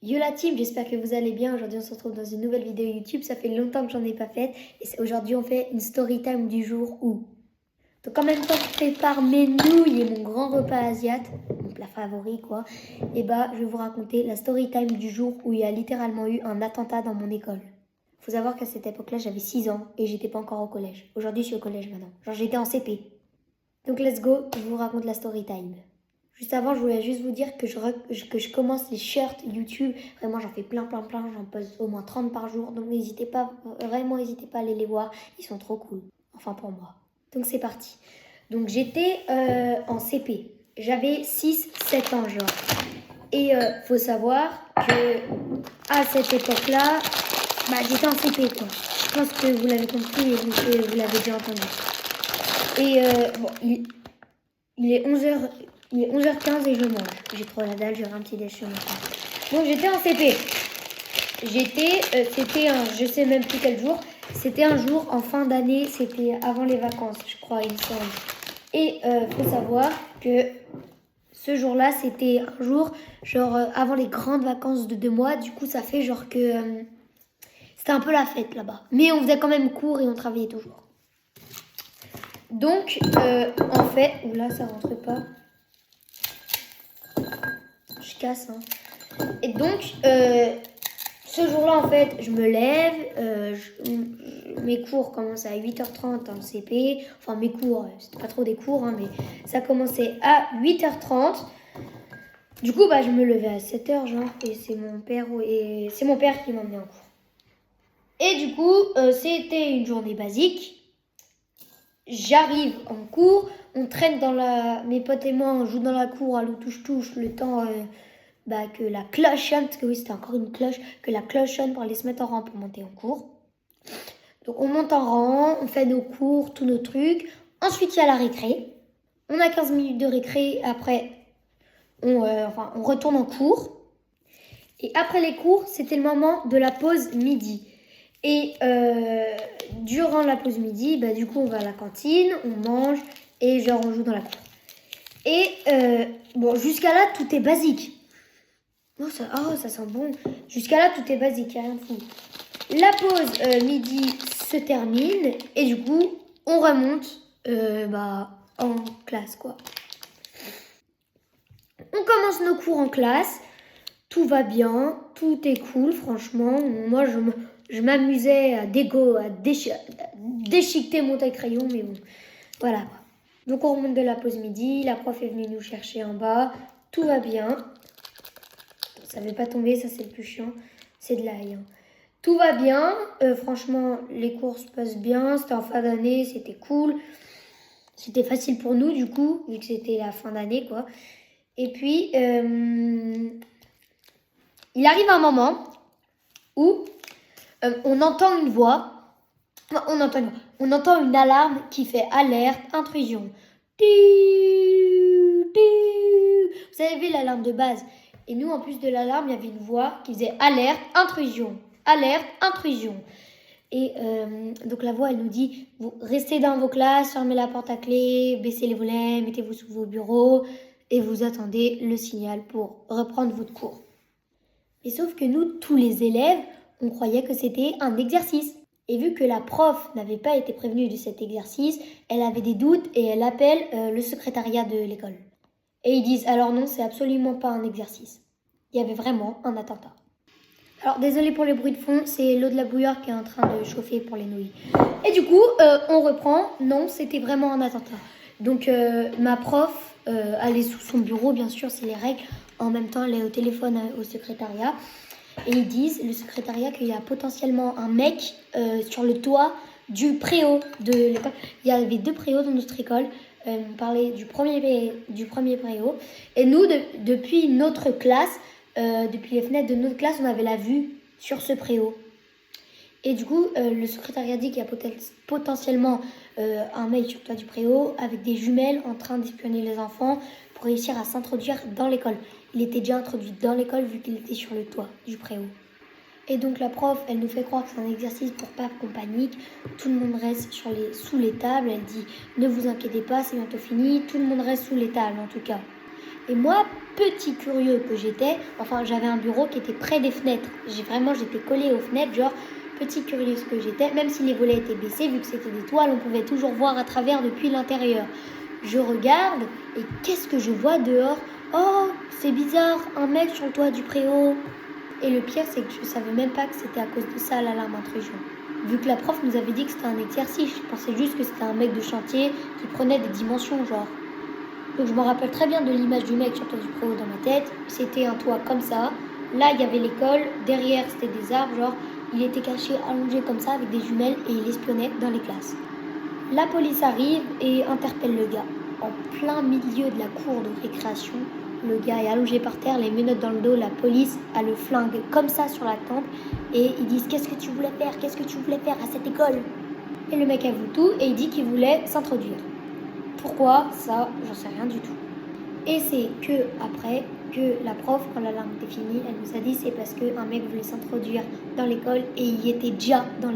Yo la team, j'espère que vous allez bien. Aujourd'hui on se retrouve dans une nouvelle vidéo YouTube. Ça fait longtemps que j'en ai pas faite. Et aujourd'hui on fait une story time du jour où. Donc en même temps que je prépare mes nouilles et mon grand repas asiatique, mon plat favori quoi, et bah je vais vous raconter la story time du jour où il y a littéralement eu un attentat dans mon école. Faut savoir qu'à cette époque-là j'avais 6 ans et j'étais pas encore au collège. Aujourd'hui je suis au collège maintenant. Genre j'étais en CP. Donc let's go, je vous raconte la story time. Juste avant, je voulais juste vous dire que je commence les shirts YouTube. Vraiment, j'en fais plein. J'en poste au moins 30 par jour. Donc n'hésitez pas, vraiment n'hésitez pas à aller les voir. Ils sont trop cool. Enfin pour moi. Donc c'est parti. Donc j'étais en CP. J'avais 6-7 ans genre. Et faut savoir que à cette époque-là, j'étais en CP quoi. Je pense que vous l'avez compris et vous l'avez déjà entendu. Et il est 11h. Il est 11h15 et je mange. J'ai trop la dalle, j'aurai un petit déj sur mon temps. Donc j'étais en CP. C'était je sais même plus quel jour. C'était un jour en fin d'année, c'était avant les vacances, je crois, il me semble. Et faut savoir que ce jour-là, c'était un jour, genre avant les grandes vacances de 2 mois. Du coup, ça fait genre que c'était un peu la fête là-bas. Mais on faisait quand même cours et on travaillait toujours. Donc, en fait, oula, ça rentre pas. Je casse, hein. Et donc, ce jour-là, en fait, je me lève, mes cours commencent à 8h30 en CP. Enfin, mes cours, c'était pas trop des cours, hein, mais ça commençait à 8h30. Du coup, je me levais à 7h, genre, et c'est mon père qui m'emmenait en cours. Et du coup, c'était une journée basique. J'arrive en cours, on traîne mes potes et moi, on joue dans la cour à l'eau touche-touche, le temps que la cloche sonne, parce que oui, c'était encore une cloche, que la cloche sonne pour aller se mettre en rang pour monter en cours. Donc on monte en rang, on fait nos cours, tous nos trucs. Ensuite, il y a la récré. On a 15 minutes de récré, après, on retourne en cours. Et après les cours, c'était le moment de la pause midi. Et durant la pause midi, du coup, on va à la cantine, on mange et genre on joue dans la cour. Et jusqu'à là, tout est basique. Oh, ça sent bon. Jusqu'à là, tout est basique, il n'y a rien de fou. La pause midi se termine et du coup, on remonte en classe, quoi. On commence nos cours en classe. Tout va bien, tout est cool, franchement. Moi, je m'amusais à déchiqueter mon taille-crayon, mais bon, voilà. Donc, on remonte de la pause midi. La prof est venue nous chercher en bas. Tout va bien. Ça ne veut pas tomber, ça c'est le plus chiant. C'est de l'ail. Hein. Tout va bien. Franchement, les cours se passent bien. C'était en fin d'année, c'était cool. C'était facile pour nous, du coup, vu que c'était la fin d'année, quoi. Et puis, il arrive un moment où on entend une voix. On entend une alarme qui fait alerte, intrusion. Vous avez vu l'alarme de base. Et nous, en plus de l'alarme, il y avait une voix qui faisait alerte, intrusion. Alerte, intrusion. Et donc la voix, elle nous dit, vous restez dans vos classes, fermez la porte à clé, baissez les volets, mettez-vous sous vos bureaux et vous attendez le signal pour reprendre votre cours. Et sauf que nous, tous les élèves, on croyait que c'était un exercice. Et vu que la prof n'avait pas été prévenue de cet exercice, elle avait des doutes et elle appelle le secrétariat de l'école. Et ils disent, alors non, c'est absolument pas un exercice. Il y avait vraiment un attentat. Alors désolé pour les bruits de fond, c'est l'eau de la bouilloire qui est en train de chauffer pour les nouilles. Et du coup, on reprend. Non, c'était vraiment un attentat. Donc ma prof, elle est sous son bureau, bien sûr, c'est les règles. En même temps, elle est au téléphone au secrétariat. Et ils disent, le secrétariat, qu'il y a potentiellement un mec sur le toit du préau de l'école. Il y avait 2 préaux dans notre école. On parlait du premier préau. Et nous, depuis notre classe, depuis les fenêtres de notre classe, on avait la vue sur ce préau. Et du coup, le secrétariat dit qu'il y a potentiellement un mec sur le toit du préau avec des jumelles en train d'espionner les enfants pour réussir à s'introduire dans l'école. Il était déjà introduit dans l'école vu qu'il était sur le toit du préau. Et donc la prof, elle nous fait croire que c'est un exercice pour pas qu'on panique. Tout le monde reste sous les tables. Elle dit, ne vous inquiétez pas, c'est bientôt fini. Tout le monde reste sous les tables en tout cas. Et moi, petit curieux que j'étais, enfin j'avais un bureau qui était près des fenêtres. J'étais collée aux fenêtres, genre petit curieux que j'étais, même si les volets étaient baissés, vu que c'était des toiles, on pouvait toujours voir à travers depuis l'intérieur. Je regarde et qu'est-ce que je vois dehors? Oh, c'est bizarre, un mec sur le toit du préau. Et le pire, c'est que je savais même pas que c'était à cause de ça l'alarme intrusion. Vu que la prof nous avait dit que c'était un exercice, je pensais juste que c'était un mec de chantier qui prenait des dimensions, genre. Donc je me rappelle très bien de l'image du mec sur le toit du préau dans ma tête. C'était un toit comme ça. Là, il y avait l'école. Derrière, c'était des arbres, genre. Il était caché, allongé comme ça, avec des jumelles, et il espionnait dans les classes. La police arrive et interpelle le gars. En plein milieu de la cour de récréation, le gars est allongé par terre, les menottes dans le dos, la police a le flingue comme ça sur la tempe et ils disent « Qu'est-ce que tu voulais faire? Qu'est-ce que tu voulais faire à cette école ?» Et le mec avoue tout et il dit qu'il voulait s'introduire. Pourquoi? Ça, j'en sais rien du tout. Et c'est que après que la prof, quand l'alarme était finie, elle nous a dit c'est parce qu'un mec voulait s'introduire dans l'école et il était déjà dans